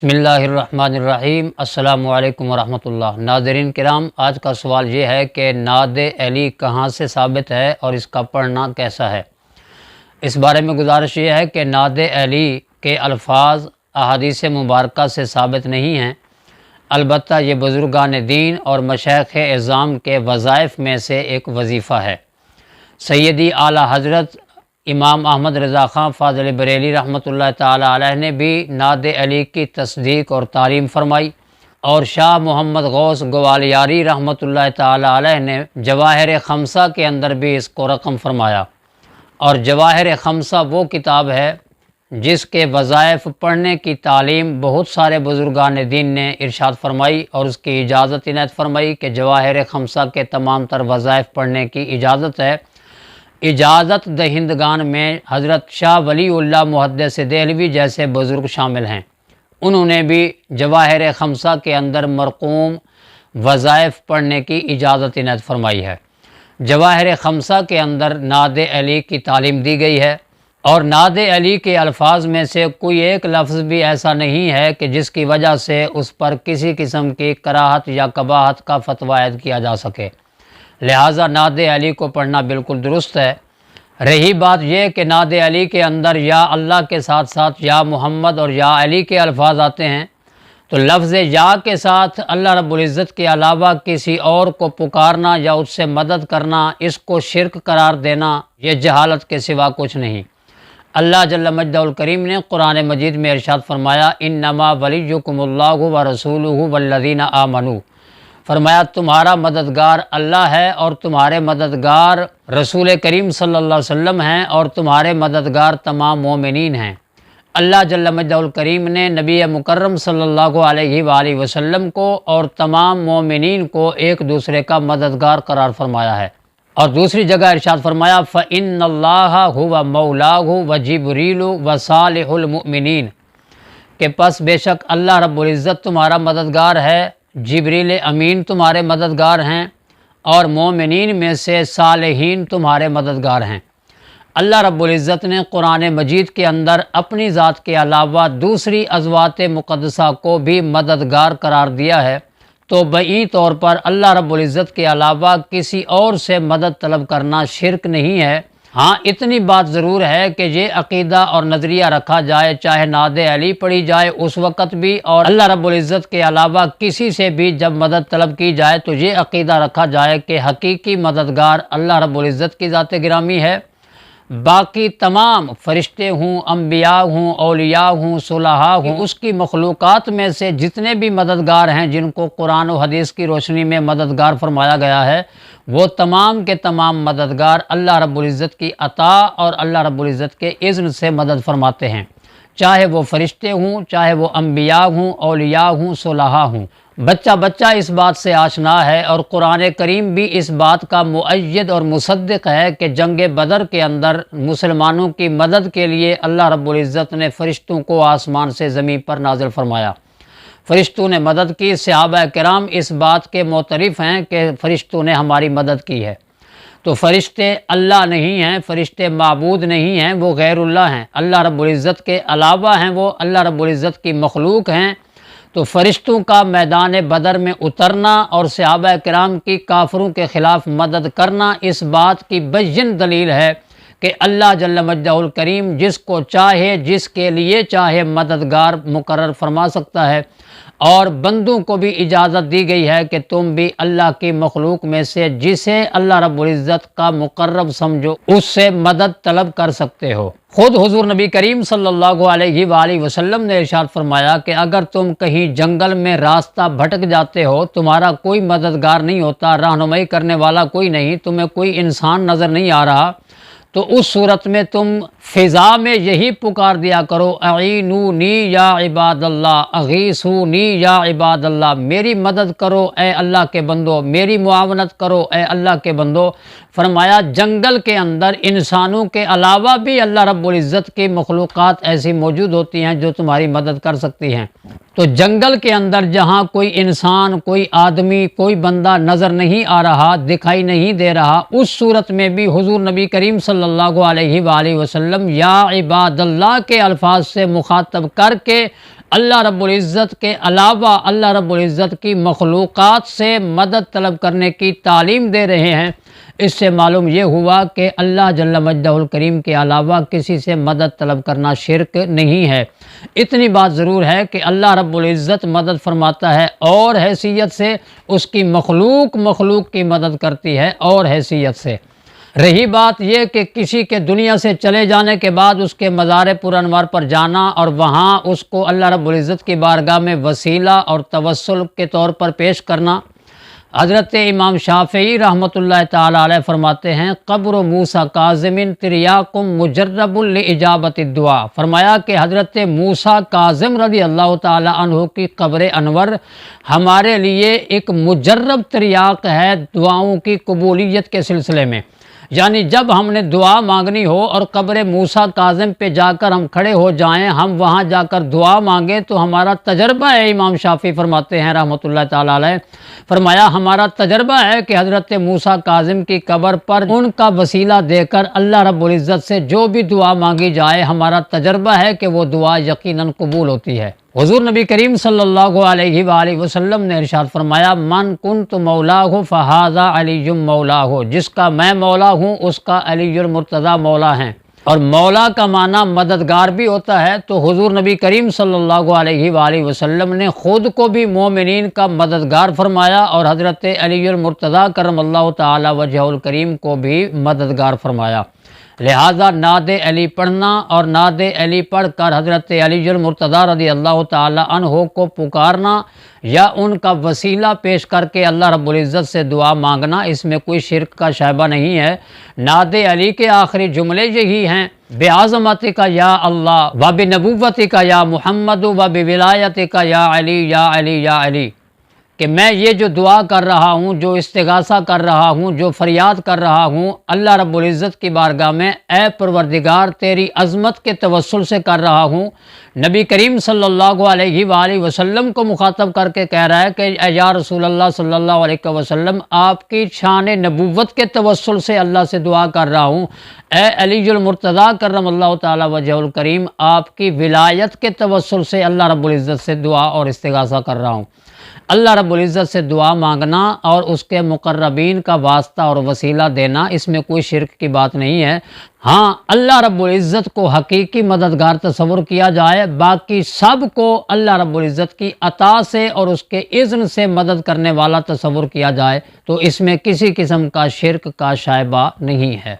بسم اللہ الرحمن الرحیم۔ السلام علیکم ورحمۃ اللہ۔ ناظرین کرام، آج کا سوال یہ ہے کہ نعت علی کہاں سے ثابت ہے اور اس کا پڑھنا کیسا ہے۔ اس بارے میں گزارش یہ ہے کہ نعت علی کے الفاظ احادیث مبارکہ سے ثابت نہیں ہیں، البتہ یہ بزرگان دین اور مشائخ اعظام کے وظائف میں سے ایک وظیفہ ہے۔ سیدی اعلیٰ حضرت امام احمد رضا خان فاضل بریلی رحمۃ اللہ تعالی علیہ نے بھی نعت علی کی تصدیق اور تعلیم فرمائی، اور شاہ محمد غوث گوالیاری رحمۃ اللہ تعالی علیہ نے جواہر خمسہ کے اندر بھی اس کو رقم فرمایا۔ اور جواہر خمسہ وہ کتاب ہے جس کے وظائف پڑھنے کی تعلیم بہت سارے بزرگان دین نے ارشاد فرمائی اور اس کی اجازت عنایت فرمائی کہ جواہر خمسہ کے تمام تر وظائف پڑھنے کی اجازت ہے۔ اجازت دہندگان میں حضرت شاہ ولی اللہ محدث دہلوی جیسے بزرگ شامل ہیں، انہوں نے بھی جواہر خمسہ کے اندر مرقوم وظائف پڑھنے کی اجازت عنایت فرمائی ہے۔ جواہر خمسہ کے اندر نعت علی کی تعلیم دی گئی ہے، اور نعت علی کے الفاظ میں سے کوئی ایک لفظ بھی ایسا نہیں ہے کہ جس کی وجہ سے اس پر کسی قسم کی کراہت یا قباحت کا فتویٰ عائد کیا جا سکے، لہٰذا نعت علی کو پڑھنا بالکل درست ہے۔ رہی بات یہ کہ نعت علی کے اندر یا اللہ کے ساتھ ساتھ یا محمد اور یا علی کے الفاظ آتے ہیں، تو لفظ یا کے ساتھ اللہ رب العزت کے علاوہ کسی اور کو پکارنا یا اس سے مدد کرنا، اس کو شرک قرار دینا، یہ جہالت کے سوا کچھ نہیں۔ اللہ جل مجدہ الکریم نے قرآن مجید میں ارشاد فرمایا، انما ولیکم اللہ ورسولہ والذین آمنوا، فرمایا تمہارا مددگار اللہ ہے اور تمہارے مددگار رسول کریم صلی اللہ علیہ وسلم ہیں، اور تمہارے مددگار تمام مومنین ہیں۔ اللہ جل مجدہ الکریم نے نبی مکرم صلی اللہ علیہ وآلہ وسلم کو اور تمام مومنین کو ایک دوسرے کا مددگار قرار فرمایا ہے، اور دوسری جگہ ارشاد فرمایا فَإِنَّ اللَّهَ هُوَ مَوْلَاهُ وَجِبْرِيلُ وَصَالِحُ الْمُؤْمِنِينَ، کہ پس بے شک اللہ رب العزت تمہارا مددگار ہے، جبریل امین تمہارے مددگار ہیں، اور مومنین میں سے صالحین تمہارے مددگار ہیں۔ اللہ رب العزت نے قرآن مجید کے اندر اپنی ذات کے علاوہ دوسری ازوات مقدسہ کو بھی مددگار قرار دیا ہے، تو بئی طور پر اللہ رب العزت کے علاوہ کسی اور سے مدد طلب کرنا شرک نہیں ہے۔ ہاں اتنی بات ضرور ہے کہ یہ عقیدہ اور نظریہ رکھا جائے، چاہے نعت علی پڑھی جائے اس وقت بھی، اور اللہ رب العزت کے علاوہ کسی سے بھی جب مدد طلب کی جائے تو یہ عقیدہ رکھا جائے کہ حقیقی مددگار اللہ رب العزت کی ذات گرامی ہے۔ باقی تمام فرشتے ہوں، انبیاء ہوں، اولیاء ہوں، صلحاء ہوں، اس کی مخلوقات میں سے جتنے بھی مددگار ہیں جن کو قرآن و حدیث کی روشنی میں مددگار فرمایا گیا ہے، وہ تمام کے تمام مددگار اللہ رب العزت کی عطا اور اللہ رب العزت کے اذن سے مدد فرماتے ہیں، چاہے وہ فرشتے ہوں، چاہے وہ انبیاء ہوں، اولیاء ہوں، صلحاء ہوں۔ بچہ اس بات سے آشنا ہے، اور قرآن کریم بھی اس بات کا مؤید اور مصدق ہے کہ جنگ بدر کے اندر مسلمانوں کی مدد کے لیے اللہ رب العزت نے فرشتوں کو آسمان سے زمین پر نازل فرمایا، فرشتوں نے مدد کی۔ صحابہ کرام اس بات کے معترف ہیں کہ فرشتوں نے ہماری مدد کی ہے۔ تو فرشتے اللہ نہیں ہیں، فرشتے معبود نہیں ہیں، وہ غیر اللہ ہیں، اللہ رب العزت کے علاوہ ہیں، وہ اللہ رب العزت کی مخلوق ہیں۔ تو فرشتوں کا میدان بدر میں اترنا اور صحابہ کرام کی کافروں کے خلاف مدد کرنا اس بات کی بین دلیل ہے کہ اللہ جل مجدہ الکریم جس کو چاہے، جس کے لیے چاہے مددگار مقرر فرما سکتا ہے، اور بندوں کو بھی اجازت دی گئی ہے کہ تم بھی اللہ کی مخلوق میں سے جسے اللہ رب العزت کا مقرب سمجھو اس سے مدد طلب کر سکتے ہو۔ خود حضور نبی کریم صلی اللہ علیہ وآلہ وسلم نے ارشاد فرمایا کہ اگر تم کہیں جنگل میں راستہ بھٹک جاتے ہو، تمہارا کوئی مددگار نہیں ہوتا، رہنمائی کرنے والا کوئی نہیں، تمہیں کوئی انسان نظر نہیں آ رہا، تو اس صورت میں تم فضا میں یہی پکار دیا کرو، اعینونی یا عباد اللہ، اغیثونی یا عباد اللہ، میری مدد کرو اے اللہ کے بندو، میری معاونت کرو اے اللہ کے بندو۔ فرمایا جنگل کے اندر انسانوں کے علاوہ بھی اللہ رب العزت کی مخلوقات ایسی موجود ہوتی ہیں جو تمہاری مدد کر سکتی ہیں۔ تو جنگل کے اندر جہاں کوئی انسان، کوئی آدمی، کوئی بندہ نظر نہیں آ رہا، دکھائی نہیں دے رہا، اس صورت میں بھی حضور نبی کریم صلی اللہ علیہ وآلہ وسلم یا عباد اللہ کے الفاظ سے مخاطب کر کے اللہ رب العزت کے علاوہ اللہ رب العزت کی مخلوقات سے مدد طلب کرنے کی تعلیم دے رہے ہیں۔ اس سے معلوم یہ ہوا کہ اللہ جل مجدہ الکریم کے علاوہ کسی سے مدد طلب کرنا شرک نہیں ہے۔ اتنی بات ضرور ہے کہ اللہ رب العزت مدد فرماتا ہے اور حیثیت سے، اس کی مخلوق کی مدد کرتی ہے اور حیثیت سے۔ رہی بات یہ کہ کسی کے دنیا سے چلے جانے کے بعد اس کے مزار پر انوار پر جانا اور وہاں اس کو اللہ رب العزت کی بارگاہ میں وسیلہ اور توسل کے طور پر پیش کرنا، حضرت امام شافعی رحمۃ اللہ تعالی علیہ فرماتے ہیں قبر موسیٰ کاظم تریاکم مجرب لإجابت الدعاء۔ فرمایا کہ حضرت موسیٰ کاظم رضی اللہ تعالی عنہ کی قبر انور ہمارے لیے ایک مجرب تریاق ہے دعاؤں کی قبولیت کے سلسلے میں۔ یعنی جب ہم نے دعا مانگنی ہو اور قبر موسیٰ کاظم پہ جا کر ہم کھڑے ہو جائیں، ہم وہاں جا کر دعا مانگیں تو ہمارا تجربہ ہے، امام شافعی فرماتے ہیں رحمۃ اللہ تعالیٰ علیہ، فرمایا ہمارا تجربہ ہے کہ حضرت موسیٰ کاظم کی قبر پر ان کا وسیلہ دے کر اللہ رب العزت سے جو بھی دعا مانگی جائے، ہمارا تجربہ ہے کہ وہ دعا یقیناً قبول ہوتی ہے۔ حضور نبی کریم صلی اللہ علیہ وآلہ وسلم نے ارشاد فرمایا من کنت مولاہ فہذا علی مولاہ، جس کا میں مولا ہوں اس کا علی المرتضیٰ مولا ہیں۔ اور مولا کا معنی مددگار بھی ہوتا ہے، تو حضور نبی کریم صلی اللہ علیہ وآلہ وسلم نے خود کو بھی مومنین کا مددگار فرمایا اور حضرت علی المرتضیٰ کرم اللہ تعالی وجہ الکریم کو بھی مددگار فرمایا۔ لہذا نعت علی پڑھنا اور نعت علی پڑھ کر حضرت علی المرتضیٰ رضی اللہ تعالی عنہ کو پکارنا یا ان کا وسیلہ پیش کر کے اللہ رب العزت سے دعا مانگنا، اس میں کوئی شرک کا شائبہ نہیں ہے۔ نعت علی کے آخری جملے یہی ہیں بعظمتک یا اللہ و بنبوتک یا محمد و بولایتک یا علی یا علی یا علی، کہ میں یہ جو دعا کر رہا ہوں، جو استغاثہ کر رہا ہوں، جو فریاد کر رہا ہوں، اللہ رب العزت کی بارگاہ میں اے پروردگار تیری عظمت کے توسل سے کر رہا ہوں۔ نبی کریم صلی اللہ علیہ وآلہ وسلم کو مخاطب کر کے کہہ رہا ہے کہ اے یا رسول اللہ صلی اللہ علیہ وسلم، آپ کی شان نبوت کے توسل سے اللہ سے دعا کر رہا ہوں۔ اے علی المرتضیٰ کرم اللہ تعالی وجہ الکریم، آپ کی ولایت کے توسل سے اللہ رب العزت سے دعا اور استغاثہ کر رہا ہوں۔ اللہ رب العزت سے دعا مانگنا اور اس کے مقربین کا واسطہ اور وسیلہ دینا، اس میں کوئی شرک کی بات نہیں ہے۔ ہاں، اللہ رب العزت کو حقیقی مددگار تصور کیا جائے، باقی سب کو اللہ رب العزت کی عطا سے اور اس کے اذن سے مدد کرنے والا تصور کیا جائے تو اس میں کسی قسم کا شرک کا شائبہ نہیں ہے۔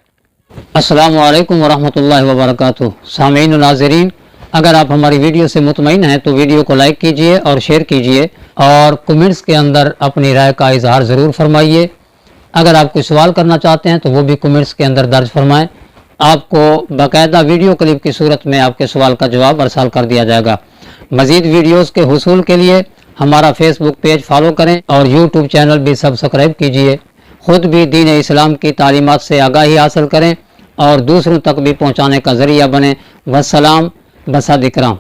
السلام علیکم ورحمۃ اللہ وبرکاتہ۔ سامعین و ناظرین، اگر آپ ہماری ویڈیو سے مطمئن ہیں تو ویڈیو کو لائک کیجئے اور شیئر کیجئے اور کمنٹس کے اندر اپنی رائے کا اظہار ضرور فرمائیے۔ اگر آپ کوئی سوال کرنا چاہتے ہیں تو وہ بھی کمنٹس کے اندر درج فرمائیں، آپ کو باقاعدہ ویڈیو کلپ کی صورت میں آپ کے سوال کا جواب ارسال کر دیا جائے گا۔ مزید ویڈیوز کے حصول کے لیے ہمارا فیس بک پیج فالو کریں اور یوٹیوب چینل بھی سبسکرائب کیجئے۔ خود بھی دین اسلام کی تعلیمات سے آگاہی حاصل کریں اور دوسروں تک بھی پہنچانے کا ذریعہ بنیں۔ والسلام بصد اکرام۔